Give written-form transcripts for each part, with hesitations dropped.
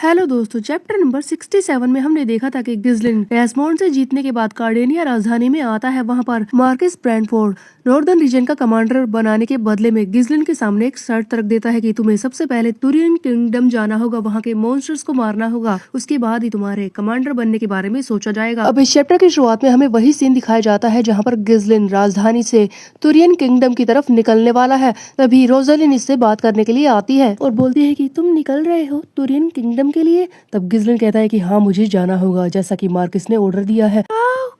Hello दोस्तों, chapter number 67 में हमने देखा था कि गिज़लिन डेस्मोंड से जीतने के बाद कार्डेनिया राजधानी में आता है। वहां पर मार्कस ब्रैंडफोर्ड नॉर्दर्न रीजन का कमांडर बनाने के बदले में गिज़लिन के सामने एक शर्त रख देता है कि तुम्हें सबसे पहले तुरियन किंगडम जाना होगा, वहां के मॉन्स्टर्स को मारना होगा, उसके बाद ही तुम्हारे कमांडर बनने के बारे में सोचा जाएगा। अब इस चैप्टर की शुरुआत में हमें वही सीन दिखाया जाता है जहाँ पर गिज़लिन राजधानी से तुरियन किंगडम की तरफ निकलने वाला है। तभी रोज़लिन इससे बात करने के लिए आती है और बोलती है कि तुम निकल रहे हो तुरियन किंगडम के लिए। तब गिज़लिन कहता है कि हाँ, मुझे जाना होगा जैसा कि मार्कस ने ऑर्डर दिया है।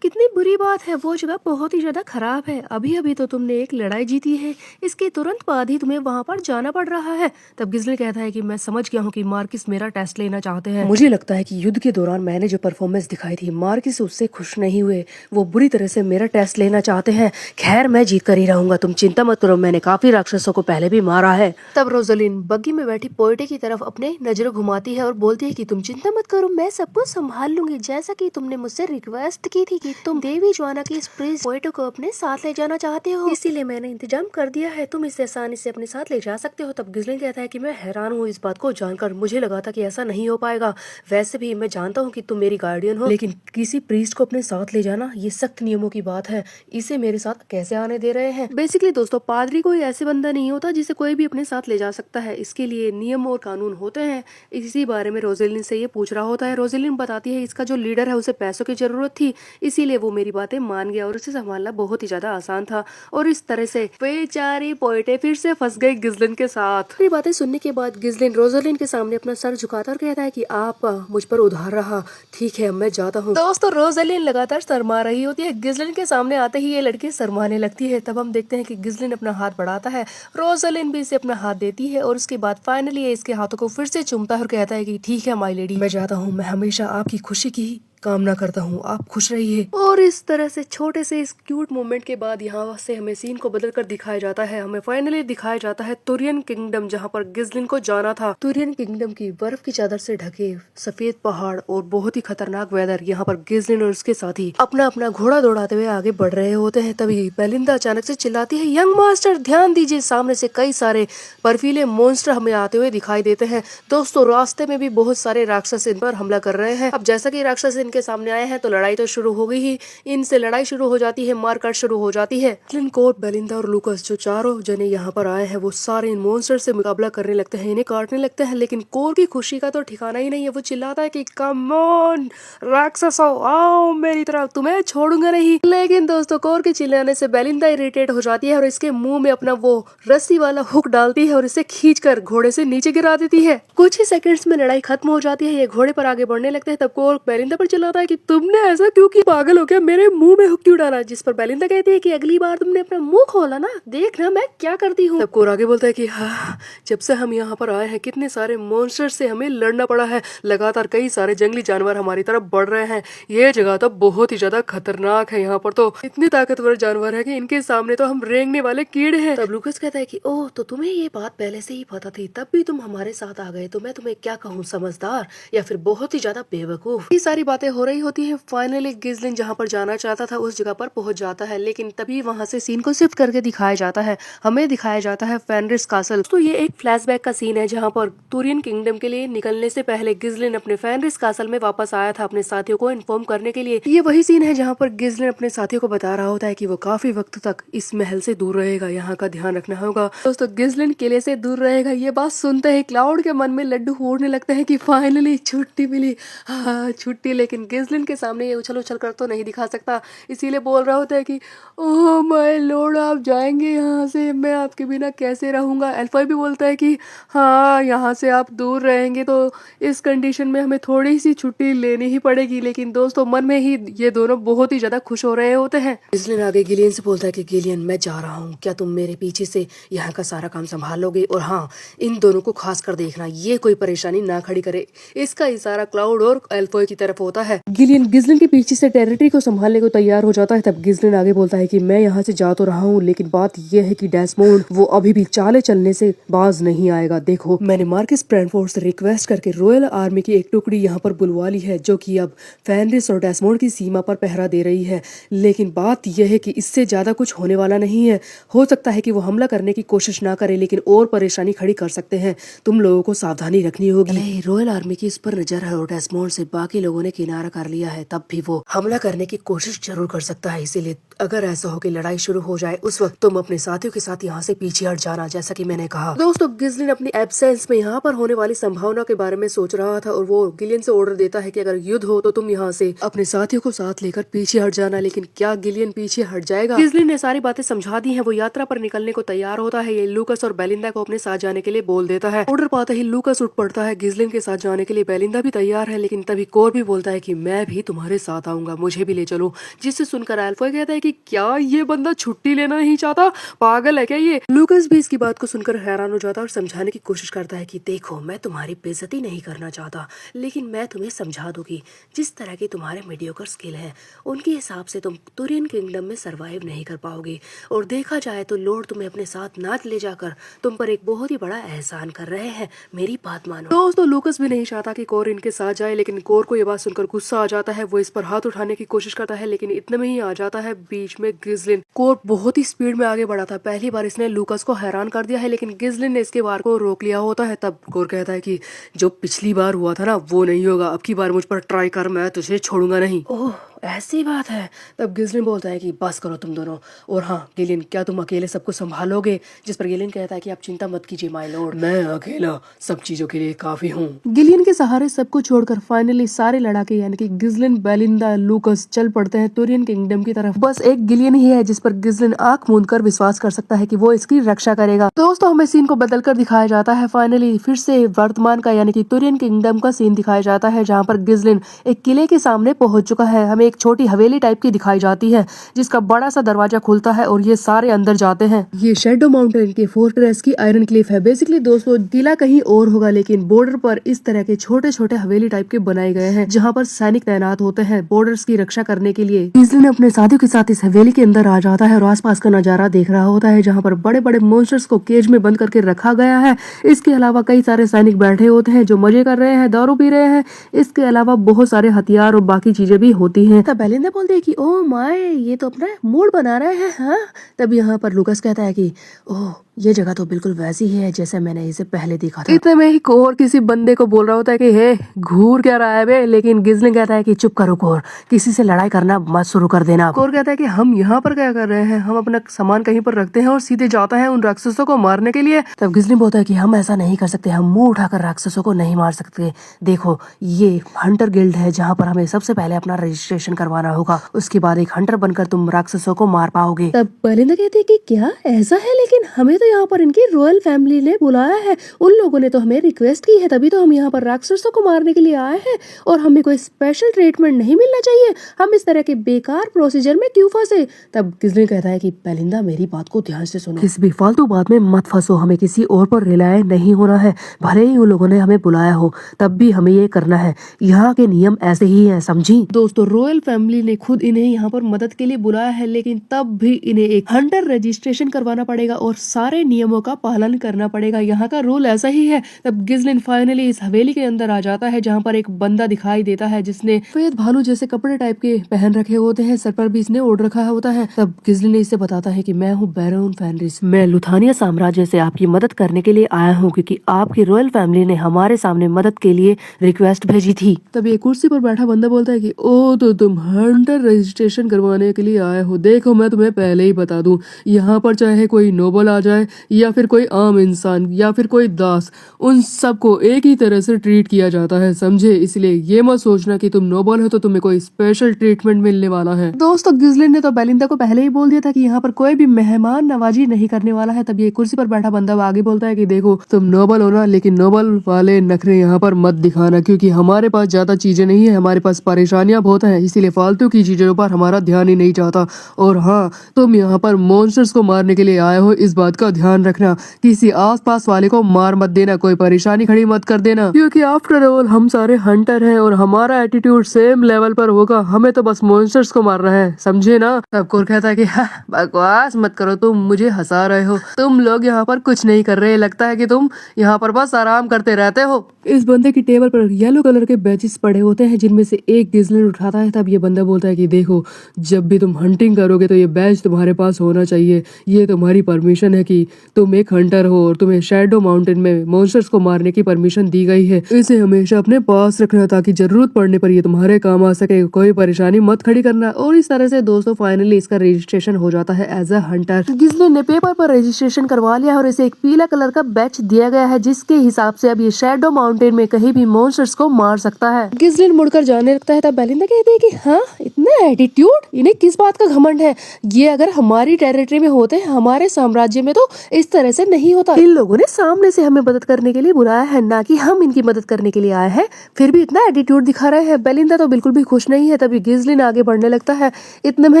कितनी बुरी बात है, वो जगह बहुत ही ज्यादा खराब है। अभी अभी तो तुमने एक लड़ाई जीती है, इसके तुरंत बाद ही तुम्हें वहां पर जाना पड़ रहा है। तब गिज़लिन कहता है कि मैं समझ गया हूँ कि मार्कस मेरा टेस्ट लेना चाहते हैं। मुझे लगता है कि युद्ध के दौरान मैंने जो परफॉर्मेंस दिखाई थी, मार्कस उससे खुश नहीं हुए, वो बुरी तरह से मेरा टेस्ट लेना चाहते हैं। खैर, मैं जीत कर ही रहूंगा, तुम चिंता मत करो, मैंने काफी राक्षसों को पहले भी मारा है। तब रोज़लिन बग्गी में बैठी पोएटे की तरफ अपने नजर घुमाती है और बोलती है कि तुम चिंता मत करो, मैं सब कुछ संभाल लूंगी, जैसा कि तुमने मुझसे रिक्वेस्ट की थी कि तुम देवी जोआना की इस प्रिंस पोएटो को अपने साथ ले जाना चाहते हो, इसीलिए मैंने इंतजाम कर दिया है, तुम इसे आसानी से अपने साथ ले जा सकते हो। तब गिज़लिन कहता है कि मैं हैरान हूँ इस बात को जानकर, मुझे लगा था कि ऐसा नहीं हो पाएगा। वैसे भी मैं जानता हूँ कि तुम मेरी गार्डियन हो, लेकिन किसी प्रीस्ट को अपने साथ ले जाना ये सख्त नियमों की बात है, इसे मेरे साथ कैसे आने दे रहे हैं। बेसिकली दोस्तों, पादरी कोई ऐसे बंदा नहीं होता जिसे कोई भी अपने साथ ले जा सकता है, इसके लिए नियम और कानून होते हैं। इसी बारे में रोज़लिन से ये पूछ रहा होता है। रोज़लिन बताती है इसका जो लीडर है उसे पैसों की जरूरत थी, इसीलिए वो मेरी बातें मान गया और उसे संभालना बहुत ही ज्यादा आसान था। और इस तरह से बेचारी पोएटे फिर से फंस गई गिज़लिन के साथ। ये बातें सुनने के बाद गिज़लिन रोज़लिन के सामने अपना सर झुकाता और कहता है कि आप मुझ पर उधार रहा, ठीक है मैं जाता हूँ। दोस्तों, रोज़लिन लगातार शर्मा रही होती है, गिज़लिन के सामने आते ही ये लड़की शर्माने लगती है। तब हम देखते हैं कि गिज़लिन अपना हाथ बढ़ाता है, रोज़लिन भी इसे अपना हाथ देती है और उसके बाद फाइनली ये इसके हाथों को फिर से चूमता है और कहता है कि ठीक है माय लेडी, मैं जाता हूँ, मैं हमेशा आपकी खुशी की कामना करता हूँ, आप खुश रहिए। और इस तरह से छोटे से इस क्यूट मोमेंट के बाद यहाँ से हमें सीन को बदल कर दिखाया जाता है। हमें फाइनली दिखाया जाता है तुरियन किंगडम, जहाँ पर गिज़लिन को जाना था। तुरियन किंगडम की बर्फ की चादर से ढके सफेद पहाड़ और बहुत ही खतरनाक वेदर, यहाँ पर गिज़लिन और उसके साथी अपना अपना घोड़ा दौड़ाते हुए आगे बढ़ रहे होते हैं। तभी बेलिंदा अचानक से चिल्लाती है, यंग मास्टर ध्यान दीजिए, सामने से कई सारे बर्फीले मॉन्स्टर हमें आते हुए दिखाई देते हैं। दोस्तों, रास्ते में भी बहुत सारे राक्षस इन पर हमला कर रहे हैं। अब जैसा कि राक्षस इनके सामने आए हैं तो लड़ाई तो शुरू हो गई ही, इनसे लड़ाई शुरू हो जाती है, मारकाट शुरू हो जाती है। कोट, बेलिंदा और लूकस जो चारों जने यहाँ पर आए हैं वो सारे इन मॉन्स्टर से मुकाबला करने लगते हैं, इन्हें काटने लगते हैं। लेकिन कोर की खुशी का तो ठिकाना ही नहीं है, वो चिल्लाता है कि कम ऑन राक्षसों, आओ मेरी तरफ, तुम्हें छोड़ूंगा नहीं। लेकिन दोस्तों, कोर के चिल्लाने से बेलिंदा इरिटेट हो जाती है और इसके मुंह में अपना वो रस्सी वाला हुक डालती है और इसे खींचकर घोड़े से नीचे गिरा देती है। कुछ ही सेकंड्स में लड़ाई खत्म हो जाती है, ये घोड़े पर आगे बढ़ने लगते हैं। तब कोर बेलिंदा पर चिल्लाता है कि तुमने ऐसा क्यों किया, पागल हो गया, मेरे मुंह में हुक क्यों डाला? जिस पर बेलिंदा कहती है कि अगली बार तुमने अपना मुंह खोला ना, देखना मैं क्या करती हूँ। तब कोर आगे बोलता है कि हाँ, जब से हम यहाँ पर आए हैं कितने सारे मॉन्स्टर से हमें लड़ना पड़ा है, लगातार कई सारे जंगली जानवर हमारी तरफ बढ़ रहे हैं, ये जगह तो बहुत ही ज्यादा खतरनाक है, यहाँ पर तो इतने ताकतवर जानवर है कि इनके सामने तो हम रेंगने वाले कीड़े हैं। तब लूकस कहता है कि ओह, तो तुम्हें ये बात पहले से ही पता थी, तब भी तुम हमारे साथ आ गए, तो मैं तुम्हें क्या कहूँ, समझदार या फिर बहुत ही ज्यादा बेवकूफ। ये सारी बातें हो रही होती है। फाइनली गिज़लिन जहाँ पर जाना चाहता था उस जगह पर पहुंच जाता है, लेकिन तभी वहां से सीन को शिफ्ट करके दिखाया जाता है। हमें दिखाया जाता है फेनरिस कासल। तो ये एक फ्लैशबैक का सीन है जहाँ पर तुरियन किंगडम के लिए निकलने से पहले गिज़लिन अपने फेनरिस कासल में वापस आया था अपने साथियों को इन्फॉर्म करने के लिए। ये वही सीन है जहाँ पर गिज़लिन अपने साथियों को बता रहा होता है कि वो काफी वक्त तक इस महल से दूर रहेगा, यहाँ का ध्यान रखना होगा। दोस्तों, गिज़लिन किले से दूर रहेगा, ये बात सुनते ही क्लाउड के मन में लड्डू फोड़ने लगते हैं कि फाइनली छुट्टी मिली, हाँ छुट्टी। लेकिन गिज़लिन के सामने ये उछल उछल कर तो नहीं दिखा सकता, इसीलिए बोल रहा होता है कि ओह माय लॉर्ड, आप जाएंगे यहाँ से, मैं आपके बिना कैसे रहूंगा। एल्फॉय भी बोलता है कि हाँ, यहाँ से आप दूर रहेंगे तो इस कंडीशन में हमें थोड़ी सी छुट्टी लेनी ही पड़ेगी। लेकिन दोस्तों, मन में ही ये दोनों बहुत ही ज्यादा खुश हो रहे होते हैं। गिज़लिन आगे गिलियन से बोलता है कि गिलियन, मैं जा रहा हूँ, क्या तुम मेरे पीछे से यहाँ का सारा काम संभाल लोगे? और हाँ, इन दोनों को खास कर देखना, ये कोई परेशानी ना खड़ी करे। इसका इशारा क्लाउड और एल्फॉय की तरफ होता है। गिलियन गिजलिन के पीछे से टेरिटरी को संभालने को तैयार हो जाता है। तब गिजलिन आगे बोलता है कि मैं यहाँ से जा तो रहा हूँ, लेकिन बात यह है कि डेस्मोंड वो अभी भी चाले चलने से बाज नहीं आएगा। देखो, मैंने मार्कस ब्रैनफोर्ड से रिक्वेस्ट करके रॉयल आर्मी की एक टुकड़ी यहाँ पर बुलवा ली है, जो कि अब फेनरिस और डेस्मोंड की सीमा पर पहरा दे रही है। लेकिन बात यह है कि इससे ज्यादा कुछ होने वाला नहीं है। हो सकता है कि वो हमला करने की कोशिश ना करे, लेकिन और परेशानी खड़ी कर सकते हैं। तुम लोगों को सावधानी रखनी होगी। रॉयल आर्मी की इस पर नजर है और डेस्मोंड से बाकी लोगों ने किनारा कर लिया है, तब भी वो हमला करने की कोशिश जरूर कर सकता है। इसीलिए अगर ऐसा हो कि लड़ाई शुरू हो जाए, उस वक्त तुम अपने साथियों के साथ यहाँ से पीछे हट जाना, जैसा कि मैंने कहा। दोस्तों, गिजलिन अपनी एब्सेंस में यहाँ पर होने वाली संभावना के बारे में सोच रहा था और वो गिलियन से ऑर्डर देता है कि अगर युद्ध हो तो तुम यहाँ से अपने साथियों को साथ लेकर पीछे हट जाना। लेकिन क्या गिलियन पीछे हट जाएगा? गिजलिन ने सारी बातें समझा दी है। वो यात्रा पर निकलने को तैयार होता है। ये लूकस और बेलिंदा को अपने साथ जाने के लिए बोल देता है। ऑर्डर पाते ही लूकस उठ पड़ता है गिजलिन के साथ जाने के लिए। बेलिंदा भी तैयार है, लेकिन तभी कोर भी बोलता है कि मैं भी तुम्हारे साथ आऊंगा, मुझे भी ले चलो। जिससे सुनकर एल्फॉय कहता है कि क्या ये बंदा छुट्टी लेना नहीं चाहता? पागल है क्या ये? लूकस भी इसकी बात को सुनकर हैरान हो जाता है और समझाने की कोशिश करता है कि देखो, मैं तुम्हारी बेइज्जती नहीं करना चाहता, लेकिन मैं तुम्हें समझा दूंगी। जिस तरह की तुम्हारे मीडियोकर स्किल है, उनके हिसाब से तुम तुरियन किंगडम में सरवाइव नहीं कर पाओगे। और देखा जाए तो लॉर्ड तुम्हें अपने साथ ना ले जाकर तुम पर एक बहुत ही बड़ा एहसान कर रहे हैं। मेरी बात मानो। दोस्तों, लूकस भी नहीं चाहता कि कोर इनके साथ जाए, लेकिन कोर को ये बात सुनकर गुस्सा आ जाता है। वो इस पर हाथ उठाने की कोशिश करता है, लेकिन इतने में ही आ जाता है बीच में गिजलिन। कोर बहुत ही स्पीड में आगे बढ़ा था। पहली बार इसने लूकस को हैरान कर दिया है, लेकिन गिजलिन ने इसके वार को रोक लिया होता है। तब कोर कहता है कि जो पिछली बार हुआ था ना, वो नहीं होगा। अब की बार मुझ पर ट्राई कर, मैं तुझे छोड़ूंगा नहीं। ओह, ऐसी बात है। तब गिजलिन बोलता है कि बस करो तुम दोनों। और हाँ गिलियन, क्या तुम अकेले सबको संभालोगे? जिस पर गिलियन कहता है कि आप चिंता मत कीजिए माय लॉर्ड, मैं अकेला सब चीजों के लिए काफी हूँ। गिलियन के सहारे सबको छोड़कर फाइनली सारे लड़ाके यानी कि गिजलिन, बेलिंदा, लूकस चल पड़ते हैं तुरियन किंगडम की तरफ। बस एक गिलियन ही है जिस पर गिजलिन आंख मूंद कर विश्वास कर सकता है कि वो इसकी रक्षा करेगा। दोस्तों, हमें सीन को बदलकर दिखाया जाता है। फाइनली फिर से वर्तमान का यानी कि तुरियन किंगडम का सीन दिखाया जाता है, जहाँ पर गिजलिन एक किले के सामने पहुंच चुका है। हमें एक छोटी हवेली टाइप की दिखाई जाती है, जिसका बड़ा सा दरवाजा खुलता है और ये सारे अंदर जाते हैं। ये शैडो माउंटेन के फोर्ट्रेस की आयरन क्लिफ है। बेसिकली दोस्तों, किला कहीं और होगा, लेकिन बॉर्डर पर इस तरह के छोटे छोटे हवेली टाइप के बनाए गए हैं, जहाँ पर सैनिक तैनात होते हैं बॉर्डर्स की रक्षा करने के लिए। गिजलिन अपने साथियों के साथ इस हवेली के अंदर आ जाता है और आसपास का नजारा देख रहा होता है, जहाँ पर बड़े बड़े मॉन्स्टर्स को केज में बंद करके रखा गया है। इसके अलावा कई सारे सैनिक बैठे होते हैं जो मजे कर रहे हैं, दारू पी रहे हैं। इसके अलावा बहुत सारे हथियार और बाकी चीजें भी होती हैं। तब बेलिंदा बोलते हैं कि ओह माय, ये तो अपना मूड बना रहे हैं। हाँ, तब यहाँ पर लूकस कहता है कि ओह, ये जगह तो बिल्कुल वैसी ही है जैसे मैंने इसे पहले देखा था। इतने में ही कोर किसी बंदे को बोल रहा होता है कि हे, घूर क्या रहा है बे? लेकिन गिजलिन कहता है कि चुप करो कोर, किसी से लड़ाई करना मत शुरू कर देना। कोर कहता है कि हम यहाँ पर क्या कर रहे हैं? हम अपना सामान कहीं पर रखते हैं और सीधे जाता है उन राक्षसों को मारने के लिए। तब गिजलिन बोलता है कि हम ऐसा नहीं कर सकते, हम मुंह उठाकर राक्षसों को नहीं मार सकते। देखो, ये हंटर गिल्ड है, जहाँ पर हमें सबसे पहले अपना रजिस्ट्रेशन करवाना होगा, उसके बाद एक हंटर बनकर तुम राक्षसों को मार पाओगे। तब बेलिंदा कहती है कि क्या ऐसा है? लेकिन हमें यहाँ पर इनकी रॉयल फैमिली ने बुलाया है, उन लोगों ने तो हमें रिक्वेस्ट की है, तभी तो हम यहाँ पर राक्षसों को मारने के लिए आए हैं और हमें कोई स्पेशल ट्रीटमेंट नहीं मिलना चाहिए। हम इस तरह के बेकार प्रोसीजर में क्यों फंसे? तब गिजलिन कहता है कि बेलिंदा, मेरी बात को ध्यान से सुनो, किसी भी फालतू बात में मत फंसो। हमें किसी और पर रिलाय नहीं होना है। भले ही उन लोगों ने हमें बुलाया हो, तब भी हमें ये करना है। यहाँ के नियम ऐसे ही हैं, समझी? दोस्तों, रॉयल फैमिली ने खुद इन्हें यहाँ पर मदद के लिए बुलाया है, लेकिन तब भी इन्हें एक हंटर रजिस्ट्रेशन करवाना पड़ेगा और सारे नियमों का पालन करना पड़ेगा। यहाँ का रूल ऐसा ही है। तब गिजलिन फाइनली इस हवेली के अंदर आ जाता है, जहाँ पर एक बंदा दिखाई देता है जिसने सफेद भालू जैसे कपड़े टाइप के पहन रखे होते हैं, सर पर भी इसने ओढ़ रखा होता है। तब गिजलिन ने इसे बताता है कि मैं हूँ बैरोन फेनरिस, मैं लुथानिया साम्राज्य से आपकी मदद करने के लिए आया हूँ, क्योंकि आपकी रॉयल फैमिली ने हमारे सामने मदद के लिए रिक्वेस्ट भेजी थी। तब ये कुर्सी पर बैठा बंदा बोलता है कि ओ, तो तुम हंटर रजिस्ट्रेशन करवाने के लिए आए हो। देखो, मैं तुम्हें पहले ही बता दूं, यहाँ पर चाहे कोई नोबल आ जाए या फिर कोई आम इंसान या फिर कोई दास, उन सबको एक ही तरह से ट्रीट किया जाता है, समझे? इसलिए ये मत सोचना कि तुम नोबल हो तो तुम्हें कोई स्पेशल ट्रीटमेंट मिलने वाला है। दोस्तों, गिजलिन ने तो बेलिंदा को पहले ही बोल दिया था कि यहाँ पर कोई भी मेहमान नवाजी नहीं करने वाला है। तब ये कुर्सी पर बैठा बंदा आगे बोलता है कि देखो, तुम नोबल हो ना, लेकिन नोबल वाले नखरे यहाँ पर मत दिखाना, क्योंकि हमारे पास ज्यादा चीजें नहीं है, हमारे पास परेशानियां बहुत है। इसीलिए फालतू की चीजों पर हमारा ध्यान ही नहीं जाता। और हाँ, तुम यहाँ पर मॉन्स्टर्स को मारने के लिए आए हो, इस बात का ध्यान रखना। किसी आसपास वाले को मार मत देना, कोई परेशानी खड़ी मत कर देना, क्योंकि आफ्टर ऑल हम सारे हंटर हैं और हमारा एटीट्यूड सेम लेवल पर होगा। हमें तो बस मॉन्स्टर्स को मारना है, समझे ना। तब कोर कहता है कि हाँ, बकवास मत करो, तुम मुझे हंसा रहे हो। तुम लोग यहाँ पर कुछ नहीं कर रहे, लगता है कि तुम यहाँ पर बस आराम करते रहते हो। इस बंदे की टेबल पर येलो कलर के बैचेस पड़े होते हैं, जिनमें से एक गिज़लिन उठाता है। तब ये बंदा बोलता है कि देखो, जब भी तुम हंटिंग करोगे तो ये बैच तुम्हारे पास होना चाहिए। ये तुम्हारी परमिशन है कि तुम एक हंटर हो और तुम्हें शैडो माउंटेन में मॉन्स्टर्स को मारने की परमिशन दी गई है। इसे हमेशा अपने पास रखना ताकि जरूरत पड़ने पर ये तुम्हारे काम आ सके। कोई परेशानी मत खड़ी करना। और इस तरह से दोस्तों फाइनली इसका रजिस्ट्रेशन हो जाता है एज अ हंटर। गिज़लिन ने पेपर पर रजिस्ट्रेशन करवा लिया और इसे एक पीला कलर का बैच दिया गया है, जिसके हिसाब से अब ये शैडो माउंटेन में कहीं भी मॉन्स्टर्स को मार सकता है। गिज़लिन मुड़कर जाने लगता है। तब बेलिंदा कहती है कि हाँ, इतना एटीट्यूड, इन्हें किस बात का घमंड है। ये अगर हमारी टेरिटरी में होते, हमारे साम्राज्य में, तो इस तरह से नहीं होता। इन लोगों ने सामने से हमें मदद करने के लिए बुलाया है, ना कि हम इनकी मदद करने के लिए आए हैं, फिर भी इतना एटीट्यूड दिखा रहे हैं। बेलिंदा तो बिल्कुल भी खुश नहीं है। तभी गिज़लिन आगे बढ़ने लगता है। इतने में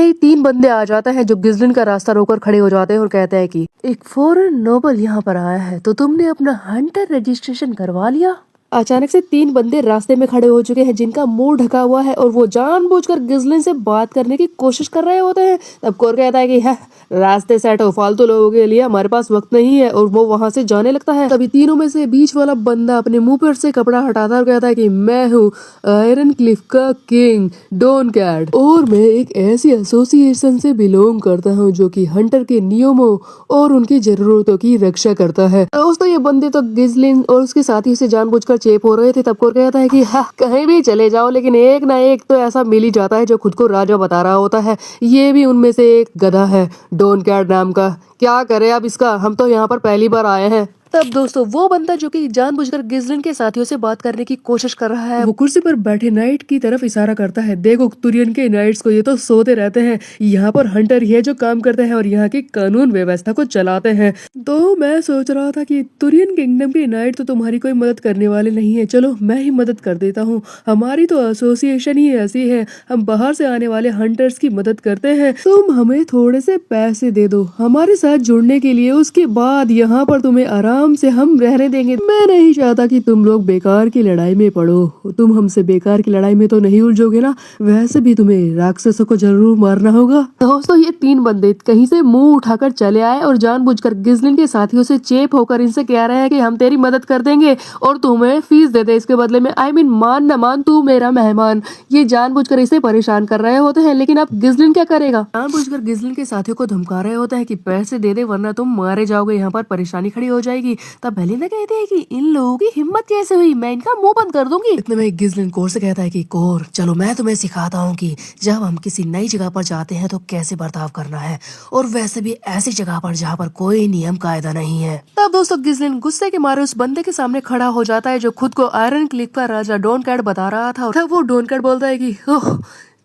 ही 3 बंदे आ जाते हैं जो गिज़लिन का रास्ता रोककर खड़े हो जाते हैं और कहते हैं कि एक फॉरेन नोबल यहाँ पर आया है, तो तुमने अपना हंटर रजिस्ट्रेशन करवा लिया। अचानक से 3 बंदे रास्ते में खड़े हो चुके हैं, जिनका मुंह ढका हुआ है और वो जानबूझकर गिज़लिन से बात करने की कोशिश कर रहे होते हैं। तब कोर कहता है कि हाँ, रास्ते सेट हो, फालतू लोगों के लिए हमारे पास वक्त नहीं है, और वो वहां से जाने लगता है। तभी तीनों में से बीच वाला बंदा अपने मुंह पर से कपड़ा हटाता है और कहता है कि मैं हूँ आयरन क्लिफ का किंग डॉन कैट, और मैं एक ऐसी एसोसिएशन से बिलोंग करता हूँ जो कि हंटर के नियमों और उनकी जरूरतों की रक्षा करता है। दोस्तों ये बंदे तो गिज़लिन और उसके साथी से जानबूझकर चेप हो रहे थे। तब कोर कहता है कि हाँ, कहीं भी चले जाओ, लेकिन एक ना एक तो ऐसा मिल ही जाता है जो खुद को राजा बता रहा होता है। ये भी उनमें से एक गधा है, डॉन कैट नाम का। क्या करे अब इसका, हम तो यहाँ पर पहली बार आए हैं। तब दोस्तों वो बंदा जो कि जानबूझकर गिज़लिन के साथियों से बात करने की कोशिश कर रहा है, वो कुर्सी पर बैठे नाइट की तरफ इशारा करता है। देखो तुरियन के नाइट्स को, ये तो सोते रहते हैं, यहाँ पर हंटर ही है जो काम करते हैं और यहाँ की कानून व्यवस्था को चलाते हैं। तो मैं सोच रहा था कि तुरियन किंगडम के नाइट तो तुम्हारी कोई मदद करने वाले नहीं है, चलो मैं ही मदद कर देता हूँ। हमारी तो एसोसिएशन ही ऐसी है, हम बाहर से आने वाले हंटर्स की मदद करते हैं। तुम हमें थोड़े से पैसे दे दो हमारे साथ जुड़ने के लिए, उसके बाद यहाँ पर तुम्हें आराम से हम रहने देंगे। मैं नहीं चाहता कि तुम लोग बेकार की लड़ाई में पड़ो। तुम हमसे बेकार की लड़ाई में तो नहीं उलझोगे ना? वैसे भी तुम्हें राक्षसों को जरूर मारना होगा। दोस्तों ये 3 बंदे कहीं से मुंह उठाकर चले आए और जानबूझकर गिज़लिन के साथियों से चेप होकर इनसे कह रहे हैं कि हम तेरी मदद कर देंगे और तुम्हें फीस दे दे इसके बदले में। आई मीन मान न मान, तू मेरा मेहमान। ये जानबूझकर इसे परेशान कर रहे होते हैं, लेकिन अब गिज़लिन क्या करेगा? जानबूझकर गिज़लिन के साथियों को धमका रहे होते हैं कि पैसे दे दे वरना तुम मारे जाओगे, यहाँ पर परेशानी खड़ी हो जाएगी। तब बेलिंदा कहती है कि इन लोगों की हिम्मत कैसे हुई, मैं इनका मुंह बंद कर दूंगी। इतने में गिज़लिन कोर से कहता है कि कोर चलो मैं तुम्हें सिखाता हूँ कि जब हम किसी नई जगह पर जाते हैं तो कैसे बर्ताव करना है, और वैसे भी ऐसी जगह पर जहाँ पर कोई नियम कायदा नहीं है। तब दोस्तों गिज़लिन गुस्से के मारे उस बंदे के सामने खड़ा हो जाता है जो खुद को आयरन क्लिफ का राजा डॉन कैट बता रहा था। तब वो डॉन कैट बोलता है कि ओह,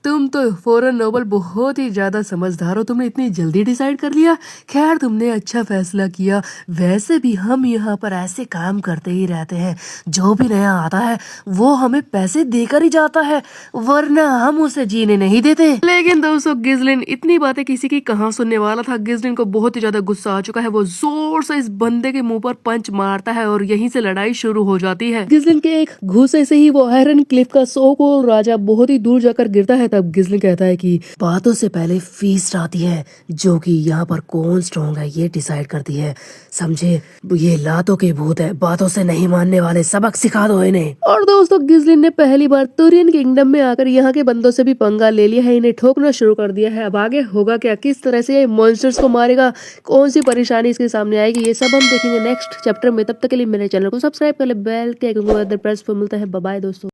तुम तो फॉरेन नोबल बहुत ही ज्यादा समझदार हो, तुमने इतनी जल्दी डिसाइड कर लिया। खैर तुमने अच्छा फैसला किया, वैसे भी हम यहाँ पर ऐसे काम करते ही रहते हैं, जो भी नया आता है वो हमें पैसे देकर ही जाता है, वरना हम उसे जीने नहीं देते। लेकिन दोस्तों गिज़लिन इतनी बातें किसी की कहाँ सुनने वाला था। गिज़लिन को बहुत ही ज्यादा गुस्सा आ चुका है, वो जोर से इस बंदे के मुंह पर पंच मारता है और यहीं से लड़ाई शुरू हो जाती है। गिज़लिन के एक घूसे से ही वो आयरन क्लिफ का सो को राजा बहुत ही दूर जाकर गिरता है। तब गिज़लिन कहता है कि बातों से पहले फीस आती है, जो कि यहाँ पर कौन स्ट्रॉन्ग है ये डिसाइड करती है, समझे? ये लातों के भूत है, बातों से नहीं मानने वाले, सबक सिखा दो इन्हें। और दोस्तों गिज़लिन ने पहली बार तुरियन किंगडम में आकर यहाँ के बंदों से भी पंगा ले लिया है, इन्हें ठोकना शुरू कर दिया है। अब आगे होगा क्या, किस तरह से ये मॉन्स्टर्स को मारेगा, कौन सी परेशानी इसके सामने आएगी, ये सब हम देखेंगे नेक्स्ट चैप्टर में। तब तक के लिए मेरे चैनल को सब्सक्राइब कर ले, बेल के आइकन को प्रेस पर। मिलता है, बाय बाय दोस्तों।